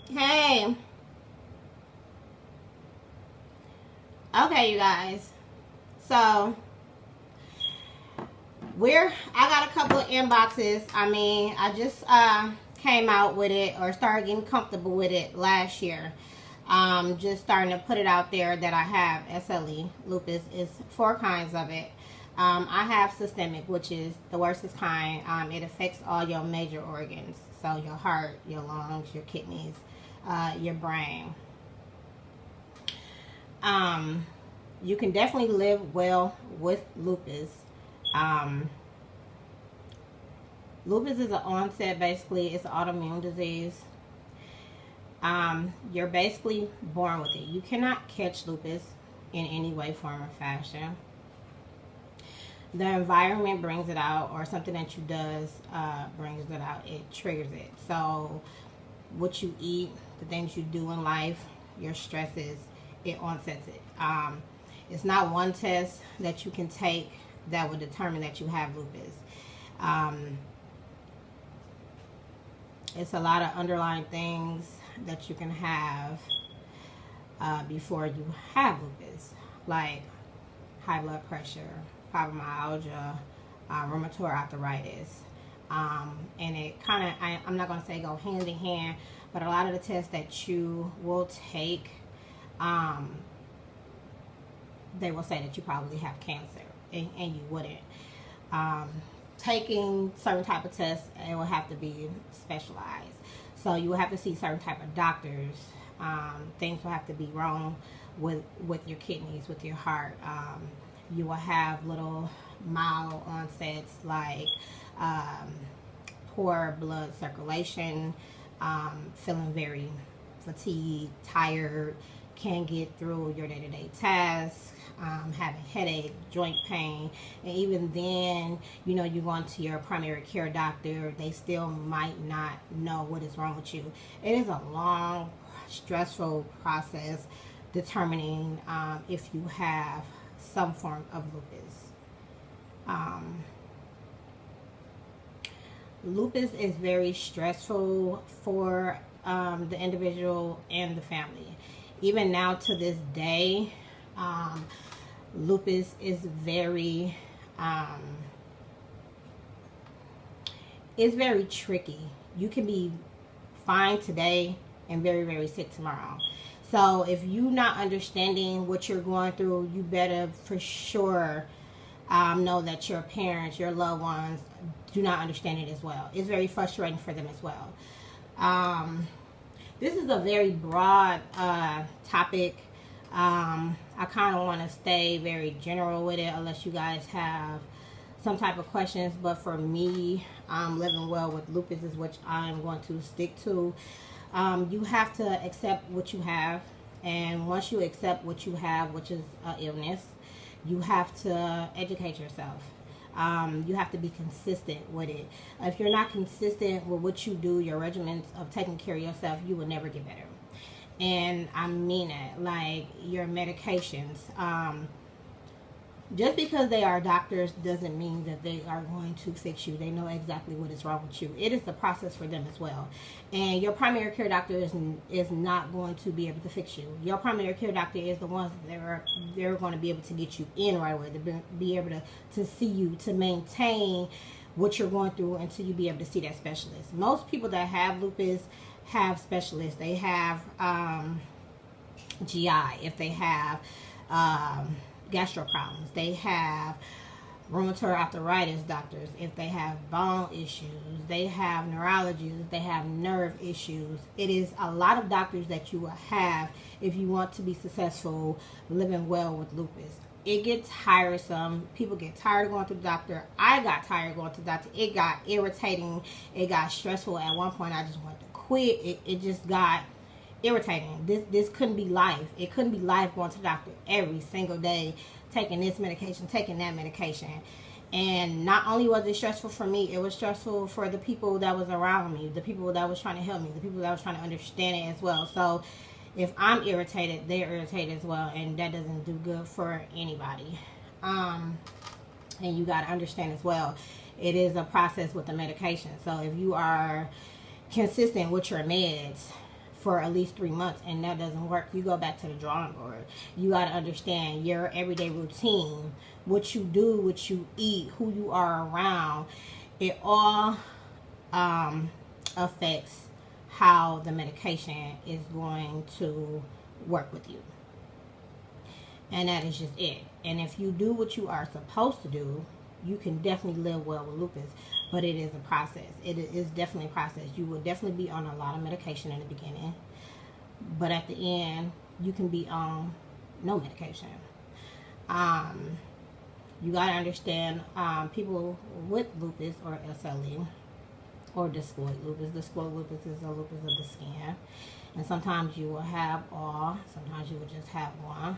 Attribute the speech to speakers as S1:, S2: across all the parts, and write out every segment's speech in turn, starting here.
S1: Hey. Okay, you guys. So I got a couple of inboxes. I mean, I just came out with it or started getting comfortable with it last year. Just starting to put it out there that I have SLE. Lupus is four kinds of it. I have systemic, which is the worstest kind. It affects all your major organs. So your heart, your lungs, your kidneys, your brain. Um, you can definitely live well with lupus. Um, Lupus is an onset, basically, it's an autoimmune disease. You're basically born with it. You cannot catch lupus in any way, form, or fashion. The environment brings it out, or something that you does brings it out. It triggers it. So, what you eat, the things you do in life, your stresses, it onsets it. It's not one test that you can take that will determine that you have lupus. Um, it's a lot of underlying things that you can have before you have lupus, like high blood pressure, fibromyalgia, rheumatoid arthritis. And it kind of, I'm not going to say go hand in hand, but a lot of the tests that you will take, they will say that you probably have cancer, and you wouldn't. Um, Taking certain type of tests, it will have to be specialized. So you will have to see certain type of doctors. Things will have to be wrong with your kidneys, with your heart. You will have little mild onsets like poor blood circulation, feeling very fatigued, tired, can't get through your day-to-day tasks, having headache, joint pain, and even then, you're going to your primary care doctor, they still might not know what is wrong with you. It is a long, stressful process determining if you have some form of lupus. Um, Lupus is very stressful for the individual and the family. Even now to this day, lupus is very, it's very tricky. You can be fine today and very, very sick tomorrow. So if you're not understanding what you're going through, you better for sure know that your parents, your loved ones, do not understand it as well. It's very frustrating for them as well. This is a very broad topic. I kind of want to stay very general with it unless you guys have some type of questions. But for me, living well with lupus is what I'm going to stick to. You have to accept what you have. And once you accept what you have, which is an illness, you have to educate yourself. You have to be consistent with it. If you're not consistent with what you do, your regimens of taking care of yourself, you will never get better. And I mean it. Like your medications. Just because they are doctors doesn't mean that they are going to fix you. They know exactly what is wrong with you. It is a process for them as well. And your primary care doctor is not going to be able to fix you. Your primary care doctor is the ones that they're going to be able to get you in right away, to be able to see you, to maintain what you're going through until you be able to see that specialist. Most people that have lupus have specialists. They have GI, if they have gastro problems. They have rheumatoid arthritis doctors. If they have bone issues, they have neurologists, they have nerve issues. It is a lot of doctors that you will have if you want to be successful living well with lupus. It gets tiresome. People get tired of going to the doctor. I got tired of going to the doctor. It got irritating. It got stressful. At one point, I just wanted to quit. It just got irritating. This couldn't be life. It couldn't be life going to the doctor every single day, taking this medication, taking that medication. And not only was it stressful for me, it was stressful for the people that was around me, the people that was trying to help me, the people that was trying to understand it as well. So if I'm irritated, they're irritated as well, and that doesn't do good for anybody. And you got to understand as well, it is a process with the medication. So if you are consistent with your meds, for at least 3 months and that doesn't work, you go back to the drawing board. You got to understand your everyday routine, what you do, what you eat, who you are around. It all affects how the medication is going to work with you. And that is just it. And if you do what you are supposed to do, you can definitely live well with lupus. But it is a process. It is definitely a process. You will definitely be on a lot of medication in the beginning. But at the end, you can be on no medication. You got to understand people with lupus or SLE or discoid lupus. Discoid lupus is a lupus of the skin. And sometimes you will have all. Sometimes you will just have one.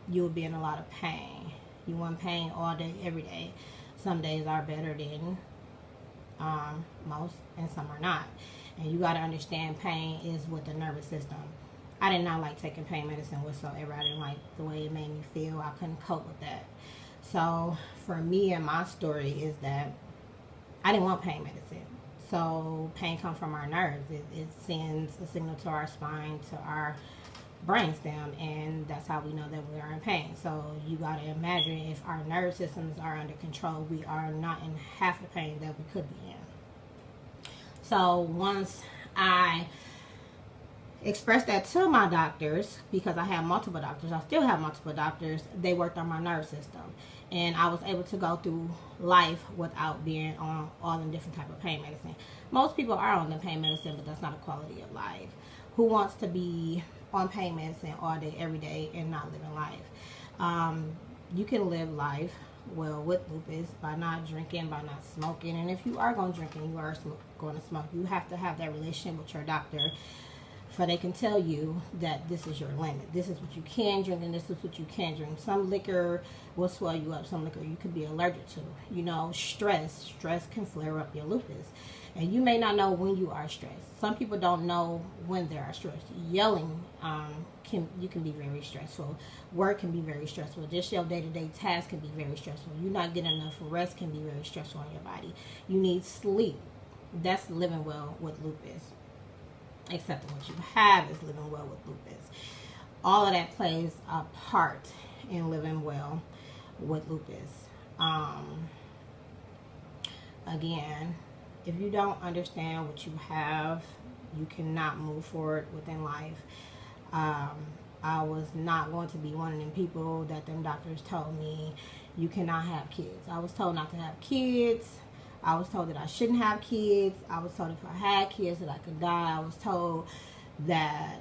S1: You will be in a lot of pain. You want pain all day, every day. Some days are better than most, and some are not. And you got to understand pain is with the nervous system. I did not like taking pain medicine whatsoever. I didn't like the way it made me feel. I couldn't cope with that. So for me and my story is that I didn't want pain medicine. So pain comes from our nerves. It sends a signal to our spine, to our brainstem, and that's how we know that we are in pain. So you got to imagine, if our nerve systems are under control, we are not in half the pain that we could be in. So once I expressed that to my doctors, because I have multiple doctors, I still have multiple doctors, they worked on my nerve system, and I was able to go through life without being on all the different type of pain medicine. Most people are on the pain medicine, but that's not a quality of life. Who wants to be on pain medicine all day, every day, and not living life? You can live life well with lupus by not drinking, by not smoking. And if you are going to drink and you are going to smoke, you have to have that relationship with your doctor, for they can tell you that this is your limit. This is what you can drink and this is what you can't drink. Some liquor will swell you up. Some liquor you could be allergic to. You know, stress can flare up your lupus. And you may not know when you are stressed. Some people don't know when they are stressed. Yelling you can be very stressful. Work can be very stressful. Just your day-to-day tasks can be very stressful. You not getting enough rest can be very stressful on your body. You need sleep. That's living well with lupus. Accepting what you have is living well with lupus. All of that plays a part in living well with lupus. Again, if you don't understand what you have, you cannot move forward within life. I was not going to be one of them people that them doctors told me you cannot have kids. I was told not to have kids. I was told that I shouldn't have kids. I was told if I had kids that I could die. I was told that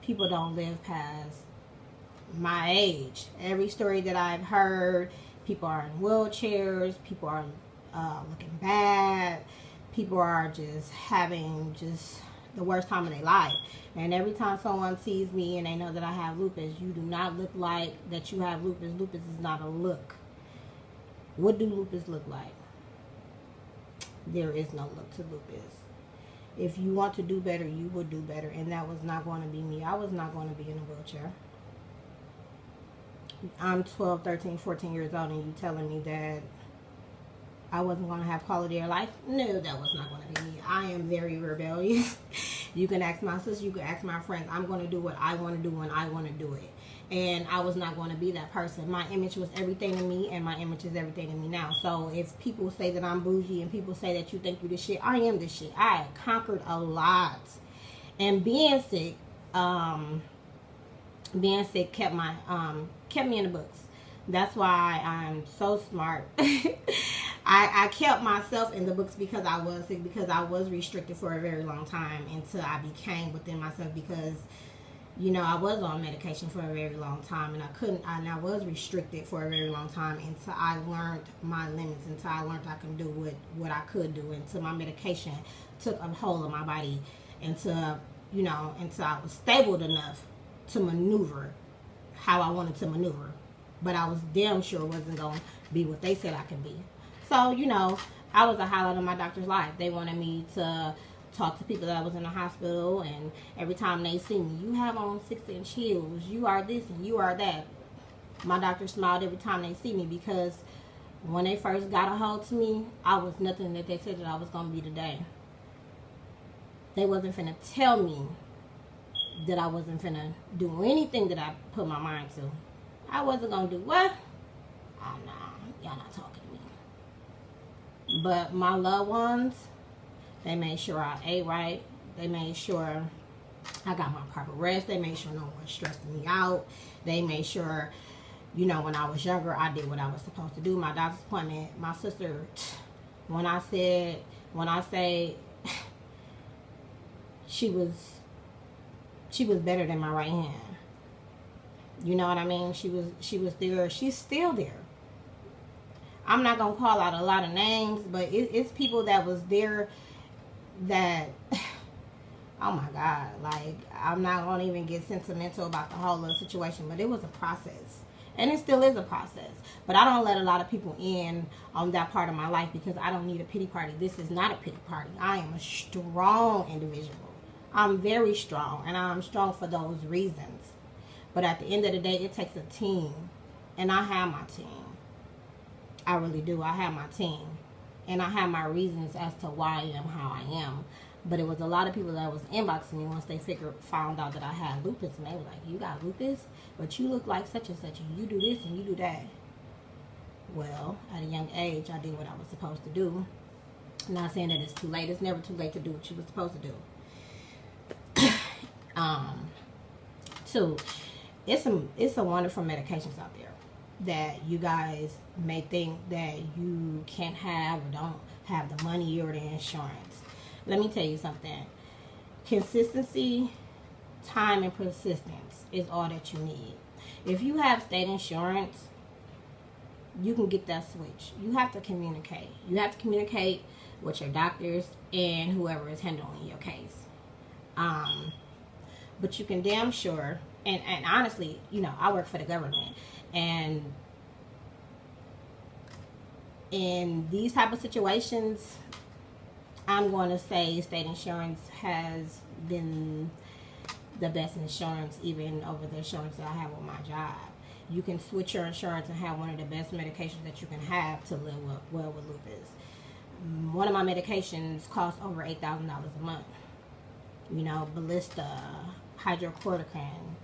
S1: people don't live past my age. Every story that I've heard, people are in wheelchairs, people are looking bad, people are just having the worst time of their life. And every time someone sees me and they know that I have lupus, you do not look like that you have lupus. Lupus is not a look. What do lupus look like? There is no look to lupus. If you want to do better, you will do better. And that was not going to be me. I was not going to be in a wheelchair. I'm 12, 13, 14 years old and you telling me that I wasn't going to have quality of life? No, that was not going to be me. I am very rebellious. You can ask my sister, you can ask my friends. I'm going to do what I want to do when I want to do it. And I was not going to be that person. My image was everything to me, and my image is everything to me now. So if people say that I'm bougie and people say that you think you're the shit, I am the shit. I conquered a lot. And being sick kept me in the books. That's why I'm so smart. I kept myself in the books because I was sick, because I was restricted for a very long time until I became within myself, because you know, I was on medication for a very long time, and I was restricted for a very long time until I learned my limits, until I learned I can do what I could do, until my medication took a hold of my body, until I was stable enough to maneuver how I wanted to maneuver. But I was damn sure it wasn't going to be what they said I could be. So, you know, I was a highlight of my doctor's life. They wanted me to talk to people that was in the hospital, and every time they see me, you have on 6-inch heels, you are this and you are that. My doctor smiled every time they see me, because when they first got a hold to me, I was nothing that they said that I was going to be today. They wasn't finna tell me that I wasn't finna do anything that I put my mind to. I wasn't gonna do what? Oh no, y'all not talking to me. But my loved ones, they made sure I ate right. They made sure I got my proper rest. They made sure no one stressed me out. They made sure, you know, when I was younger, I did what I was supposed to do. My doctor's appointment, my sister, when I say she was better than my right hand. You know what I mean? She was there. She's still there. I'm not gonna call out a lot of names, but it's people that was there that, oh my God, like, I'm not gonna even get sentimental about the whole little situation, but it was a process. And it still is a process. But I don't let a lot of people in on that part of my life because I don't need a pity party. This is not a pity party. I am a strong individual. I'm very strong, and I'm strong for those reasons. But at the end of the day, it takes a team. And I have my team. I really do. I have my team. And I have my reasons as to why I am how I am. But it was a lot of people that was inboxing me once they found out that I had lupus. And they were like, you got lupus? But you look like such and such. And you do this and you do that. Well, at a young age, I did what I was supposed to do. I'm not saying that it's too late. It's never too late to do what you were supposed to do. Two, it's some wonderful medications out there that you guys may think that you can't have or don't have the money or the insurance. Let me tell you something. Consistency, time, and persistence is all that you need. If you have state insurance, you can get that switch. You have to communicate. You have to communicate with your doctors and whoever is handling your case. But you can damn sure, and honestly, you know, I work for the government, and in these type of situations, I'm going to say state insurance has been the best insurance, even over the insurance that I have with my job. You can switch your insurance and have one of the best medications that you can have to live well with lupus. One of my medications costs over $8,000 a month. You know, Ballista, hydrocortisone,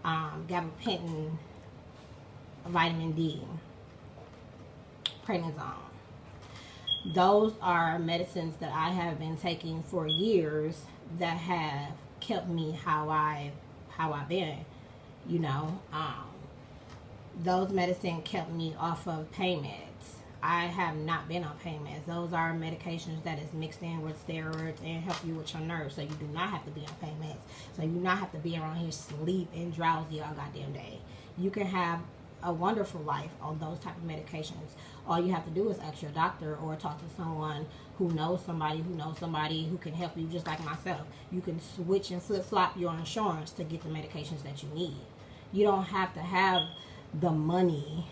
S1: gabapentin, vitamin D, prednisone. Those are medicines that I have been taking for years that have kept me how I've been. You know, those medicines kept me off of pain meds. I have not been on pain meds. Those are medications that is mixed in with steroids and help you with your nerves, so you do not have to be on pain meds. So you do not have to be around here sleep and drowsy all goddamn day. You can have a wonderful life on those type of medications. All you have to do is ask your doctor or talk to someone who knows somebody who can help you, just like myself. You can switch and flip-flop your insurance to get the medications that you need. You don't have to have the money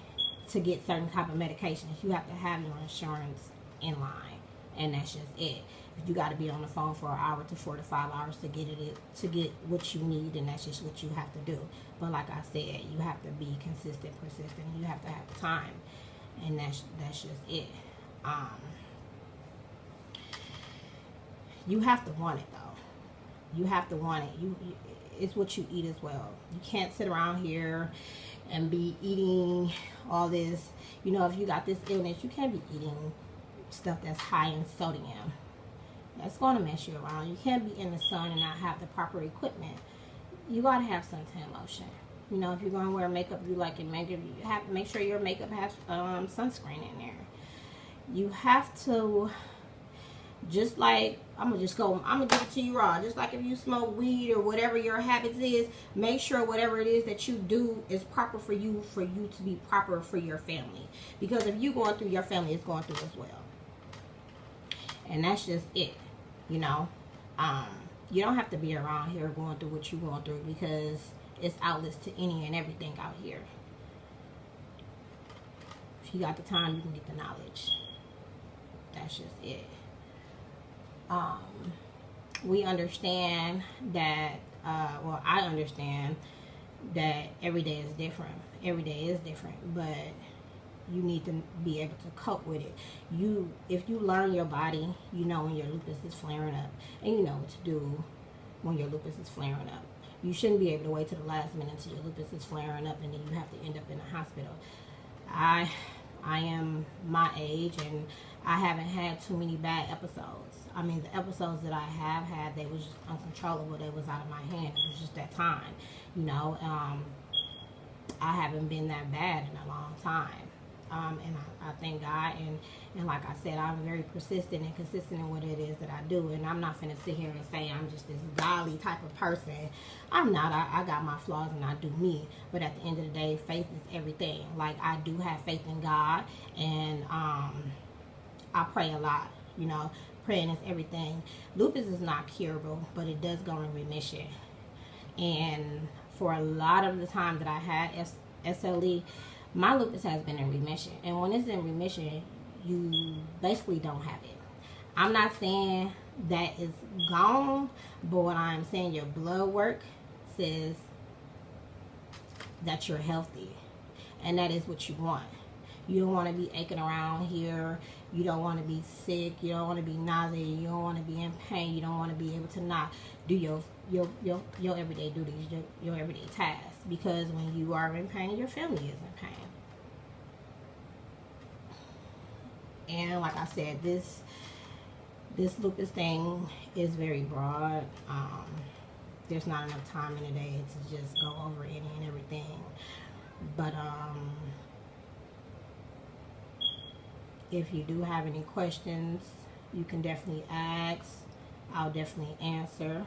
S1: to get certain type of medications. You have to have your insurance in line, and that's just it. You got to be on the phone for an hour to 4 to 5 hours to get what you need, and that's just what you have to do. But like I said, you have to be consistent, persistent. You have to have the time, and that's just it. You have to want it though. You have to want it. It's what you eat as well. You can't sit around here and be eating all this. You know, if you got this illness, you can't be eating stuff that's high in sodium. That's going to mess you around. You can't be in the sun and not have the proper equipment. You got to have suntan lotion. You know, if you're going to wear makeup, you like it, you have to make sure your makeup has sunscreen in there. You have to, just like, I'm going to give it to you raw. Just like if you smoke weed or whatever your habits is, make sure whatever it is that you do is proper for you to be proper for your family. Because if you're going through, your family is going through as well. And that's just it, you know. You don't have to be around here going through what you're going through, because it's outlets to any and everything out here. If you got the time, you can get the knowledge. That's just it. We understand that, I understand that every day is different. Every day is different, but you need to be able to cope with it. If you learn your body, you know when your lupus is flaring up, and you know what to do when your lupus is flaring up. You shouldn't be able to wait to the last minute until your lupus is flaring up and then you have to end up in the hospital. I am my age, and I haven't had too many bad episodes. I mean, the episodes that I have had, they was just uncontrollable. They was out of my hand. It was just that time, you know. I haven't been that bad in a long time. And I thank God, and like I said, I'm very persistent and consistent in what it is that I do, and I'm not finna sit here and say I'm just this godly type of person. I'm not. I got my flaws and I do me, but at the end of the day, faith is everything. Like, I do have faith in God, and I pray a lot, you know. Praying is everything. Lupus is not curable, but it does go in remission, and for a lot of the time that I had SLE, my lupus has been in remission. And when it's in remission, you basically don't have it. I'm not saying that it's gone, but what I'm saying, your blood work says that you're healthy. And that is what you want. You don't want to be aching around here. You don't want to be sick. You don't want to be nauseous. You don't want to be in pain. You don't want to be able to not do your everyday duties, your everyday tasks. Because when you are in pain, your family is in pain. And like I said, this lupus thing is very broad. There's not enough time in the day to just go over any and everything. But if you do have any questions, you can definitely ask. I'll definitely answer.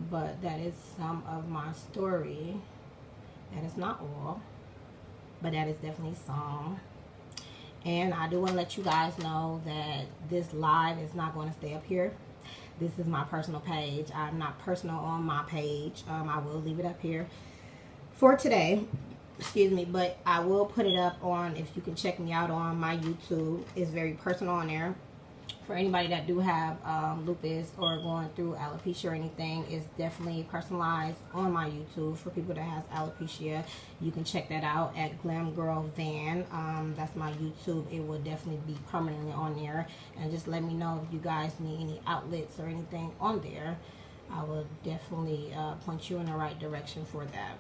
S1: But that is some of my story. That is not all, but that is definitely some. And I do want to let you guys know that this live is not going to stay up here. This is my personal page. I'm not personal on my page. I will leave it up here for today. Excuse me, but I will put it up on, if you can check me out on my YouTube. It's very personal on there. For anybody that do have lupus or going through alopecia or anything, it's definitely personalized on my YouTube. For people that has alopecia, you can check that out at Glam Girl Van. That's my YouTube. It will definitely be permanently on there. And just let me know if you guys need any outlets or anything on there. I will definitely point you in the right direction for that.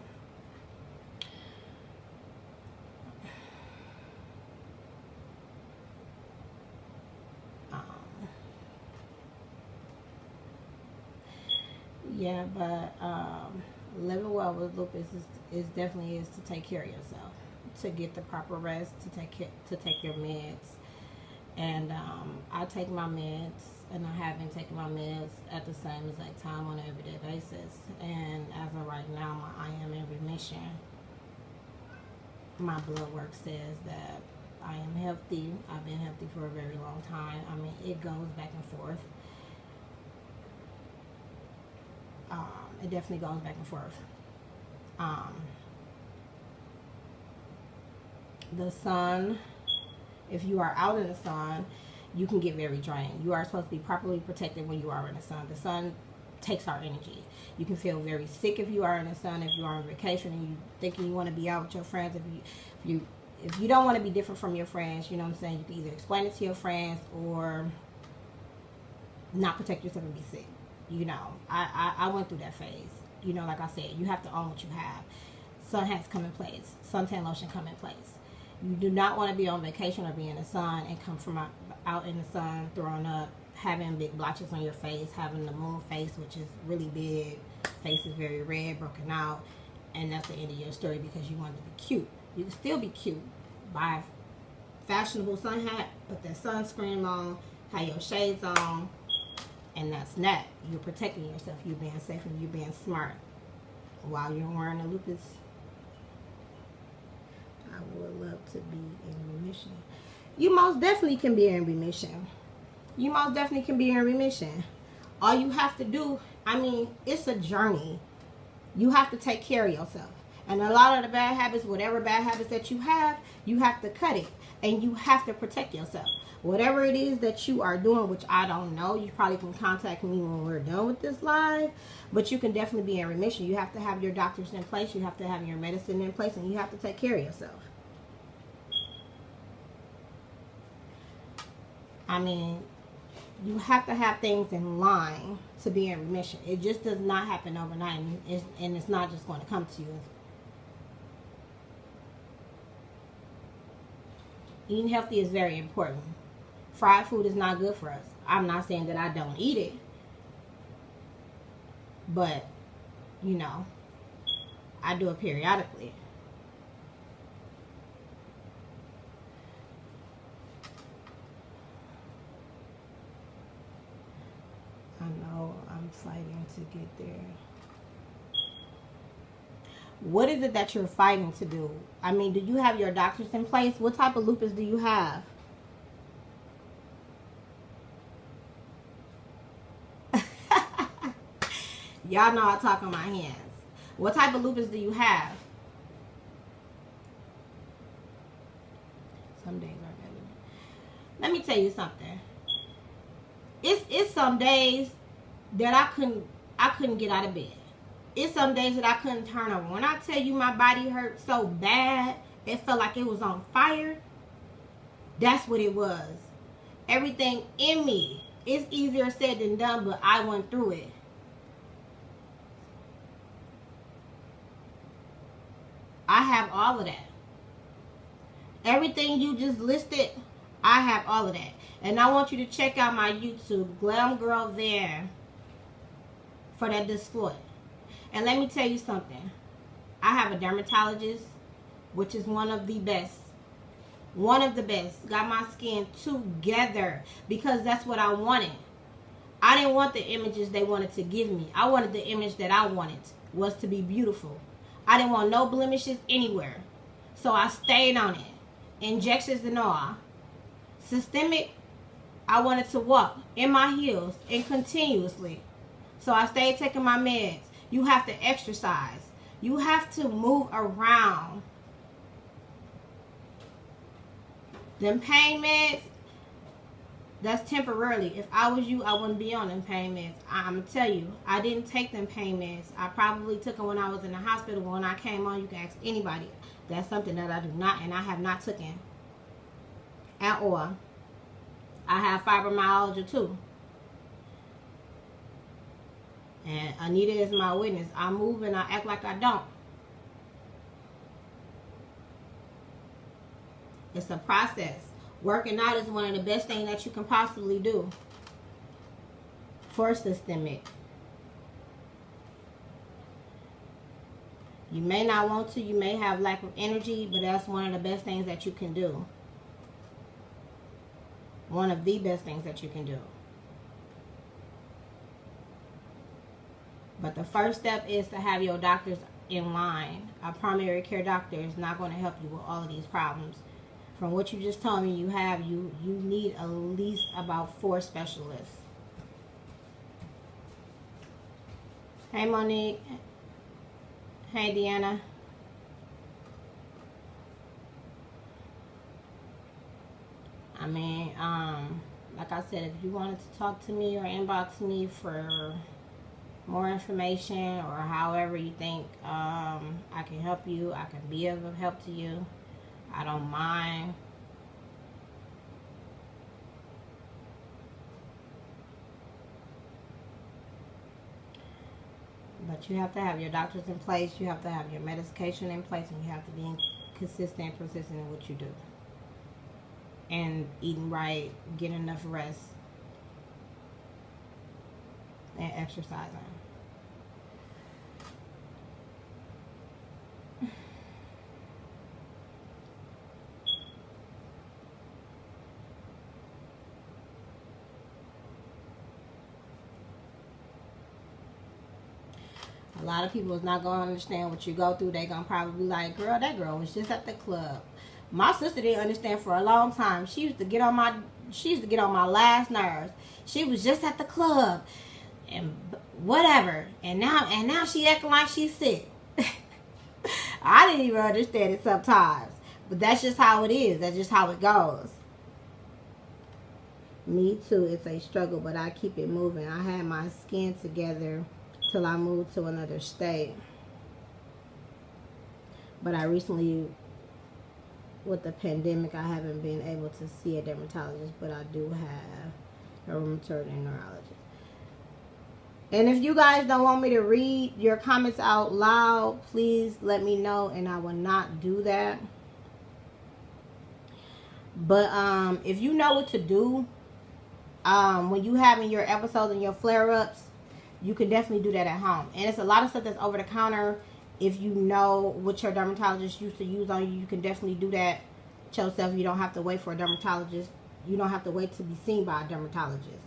S1: Yeah, but living well with lupus is definitely to take care of yourself, to get the proper rest, to take your meds. And I take my meds, and I have been taking my meds at the same exact time on an everyday basis. And as of right now, I am in remission. My blood work says that I am healthy. I've been healthy for a very long time. I mean, it goes back and forth. It definitely goes back and forth. The sun, if you are out in the sun, you can get very drained. You are supposed to be properly protected when you are in the sun. The sun takes our energy. You can feel very sick if you are in the sun, if you are on vacation and you thinking you want to be out with your friends. If you don't want to be different from your friends, you know what I'm saying, you can either explain it to your friends or not protect yourself and be sick. You know, I went through that phase. You know, like I said, you have to own what you have. Sun hats come in place. Suntan lotion come in place. You do not want to be on vacation or be in the sun and come from out in the sun, throwing up, having big blotches on your face, having the moon face, which is really big. Face is very red, broken out. And that's the end of your story because you want to be cute. You can still be cute. Buy a fashionable sun hat, put that sunscreen on, have your shades on. And that's that. You're protecting yourself. You're being safe and you're being smart. While you're wearing a lupus, I would love to be in remission. You most definitely can be in remission. You most definitely can be in remission. All you have to do, I mean, it's a journey. You have to take care of yourself. And a lot of the bad habits, whatever bad habits that you have to cut it. And you have to protect yourself. Whatever it is that you are doing, which I don't know, you probably can contact me when we're done with this live, but you can definitely be in remission. You have to have your doctors in place, you have to have your medicine in place, and you have to take care of yourself. I mean, you have to have things in line to be in remission. It just does not happen overnight, and it's not just going to come to you. Eating healthy is very important. Fried food is not good for us. I'm not saying that I don't eat it, but, you know, I do it periodically. I know I'm fighting to get there. What is it that you're fighting to do? I mean, do you have your doctors in place? What type of lupus do you have? Y'all know I talk on my hands. What type of lupus do you have? Some days are better. Let me tell you something. It's some days that I couldn't get out of bed. It's some days that I couldn't turn over. When I tell you my body hurt so bad, it felt like it was on fire. That's what it was. Everything in me. It's easier said than done, but I went through it. I have all of that. Everything you just listed, I have all of that. And I want you to check out my YouTube, Glam Girl Van, for that display. And let me tell you something. I have a dermatologist, which is one of the best. One of the best. Got my skin together because that's what I wanted. I didn't want the images they wanted to give me. I wanted the image that I wanted was to be beautiful. I didn't want no blemishes anywhere. So I stayed on it. Injections and all. Systemic, I wanted to walk in my heels and continuously. So I stayed taking my meds. You have to exercise. You have to move around. Them pain meds, that's temporarily. If I was you, I wouldn't be on them pain meds. I'm going to tell you, I didn't take them pain meds. I probably took them when I was in the hospital. When I came on, you can ask anybody. That's something that I do not, and I have not taken at all. I have fibromyalgia too. And Anita is my witness. I move and I act like I don't. It's a process. Working out is one of the best things that you can possibly do for systemic. You may not want to. You may have lack of energy, but that's one of the best things that you can do. One of the best things that you can do. But the first step is to have your doctors in line. A primary care doctor is not going to help you with all of these problems. From what you just told me you have, you need at least about 4 specialists. Hey, Monique. Hey, Deanna. I mean, like I said, if you wanted to talk to me or inbox me for more information or however you think I can help you, I can be of help to you. I don't mind. But you have to have your doctors in place. You have to have your medication in place. And you have to be consistent and persistent in what you do. And eating right, getting enough rest, and exercising. A lot of people is not going to understand what you go through. They're going to probably be like, girl, that girl was just at the club. My sister didn't understand for a long time. She used to get on my last nerves. She was just at the club and whatever. And now she acting like she's sick. I didn't even understand it sometimes. But that's just how it is. That's just how it goes. Me too. It's a struggle, but I keep it moving. I had my skin together till I moved to another state. But I recently, with the pandemic, I haven't been able to see a dermatologist, but I do have a rheumatoid and neurologist. And if you guys don't want me to read your comments out loud, please let me know, and I will not do that. But if you know what to do, when you having your episodes and your flare-ups, you can definitely do that at home. And it's a lot of stuff that's over the counter. If you know what your dermatologist used to use on you, you can definitely do that yourself. You don't have to wait for a dermatologist. You don't have to wait to be seen by a dermatologist.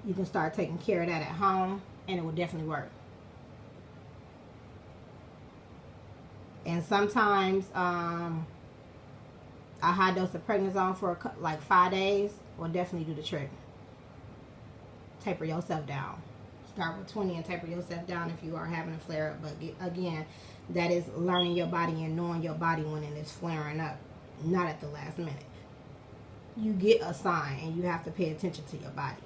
S1: You can start taking care of that at home, and it will definitely work. And sometimes a high dose of prednisone for like 5 days will definitely do the trick. Taper yourself down. Start with 20 and taper yourself down if you are having a flare-up. But again, that is learning your body and knowing your body when it is flaring up, not at the last minute. You get a sign, and you have to pay attention to your body.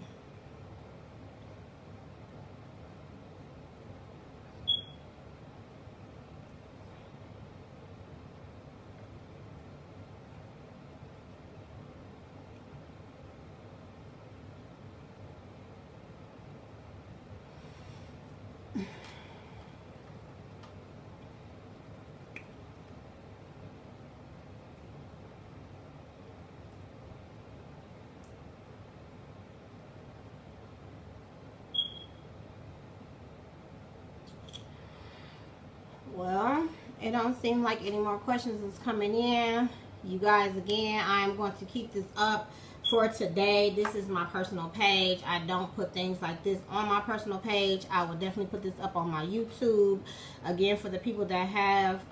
S1: Well, it don't seem like any more questions is coming in. You guys, again, I am going to keep this up for today. This is my personal page. I don't put things like this on my personal page. I will definitely put this up on my YouTube. Again, for the people that have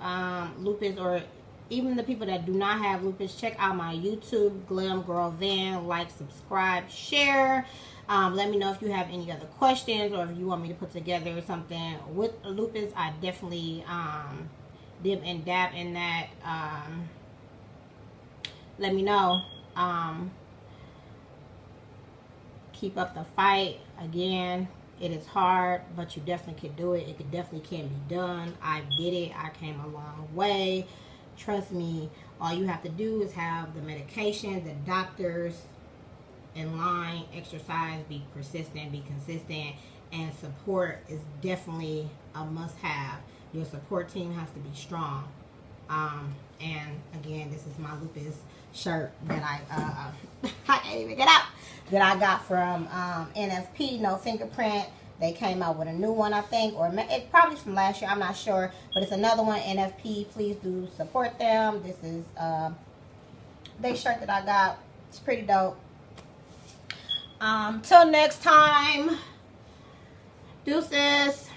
S1: lupus, or even the people that do not have lupus, check out my YouTube, Glam Girl Van. Like, subscribe, share. Let me know if you have any other questions, or if you want me to put together something with lupus. I definitely dib and dab in that. Let me know. Keep up the fight. Again, it is hard, but you definitely can do it. It definitely can be done. I did it. I came a long way. Trust me. All you have to do is have the medication, the doctors in line, exercise, be persistent, be consistent, and support is definitely a must-have. Your support team has to be strong. And again, this is my lupus shirt that I can't even get out, that I got from NFP, No Fingerprint. They came out with a new one, I think, or it probably from last year, I'm not sure, but it's another one. NFP, please do support them. This is their shirt that I got. It's pretty dope. Till next time, deuces.